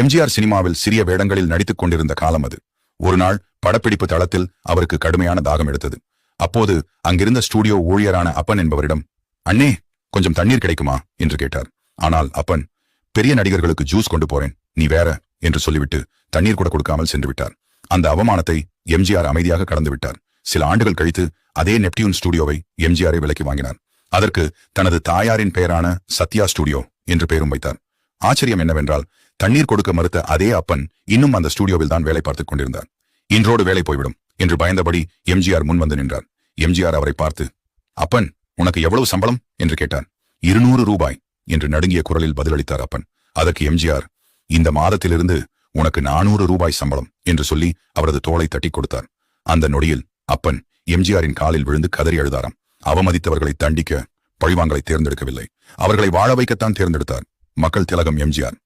எம்ஜிஆர் சினிமாவில் சிறிய வேடங்களில் நடித்துக் கொண்டிருந்த காலம் அது. ஒரு நாள் படப்பிடிப்பு தளத்தில் அவருக்கு கடுமையான தாகம் எடுத்தது. அப்போது அங்கிருந்த ஸ்டூடியோ ஊழியரான அப்பன் என்பவரிடம், அண்ணே, கொஞ்சம் தண்ணீர் கிடைக்குமா என்று கேட்டார். ஆனால் அப்பன், பெரிய நடிகர்களுக்கு ஜூஸ் கொண்டு போறேன், நீ வேற என்று சொல்லிவிட்டு தண்ணீர் கூட கொடுக்காமல் சென்று விட்டார். அந்த அவமானத்தை எம்ஜிஆர் அமைதியாக கடந்து விட்டார். சில ஆண்டுகள் கழித்து அதே நெப்டியூன் ஸ்டூடியோவை எம்ஜிஆரை விலைக்கு வாங்கினார். அதற்கு தனது தாயாரின் பெயரான சத்யா ஸ்டூடியோ என்று பெயரும் வைத்தார். ஆச்சரியம் என்னவென்றால், தண்ணீர் கொடுக்க மறுத்த அதே அப்பன் இன்னும் அந்த ஸ்டூடியோவில் தான் வேலை பார்த்துக் கொண்டிருந்தார். இன்றோடு வேலை போய்விடும் என்று பயந்தபடி எம்ஜிஆர் முன் வந்து நின்றார். எம்ஜிஆர் அவரை பார்த்து, அப்பன், உனக்கு எவ்வளவு சம்பளம் என்று கேட்டார். 200 ரூபாய் என்று நடுங்கிய குரலில் பதிலளித்தார் அப்பன். அதற்கு எம்ஜிஆர், இந்த மாதத்திலிருந்து உனக்கு 400 ரூபாய் சம்பளம் என்று சொல்லி அவரது தோளை தட்டி கொடுத்தார். அந்த நொடியில் அப்பன் எம்ஜிஆரின் காலில் விழுந்து கதறி அழுதாராம். அவமதித்தவர்களை தண்டிக்க பழிவாங்கலை தேர்ந்தெடுக்கவில்லை, அவர்களை வாழ வைக்கத்தான் தேர்ந்தெடுத்தார் மக்கள் திலகம் எம்ஜிஆர்.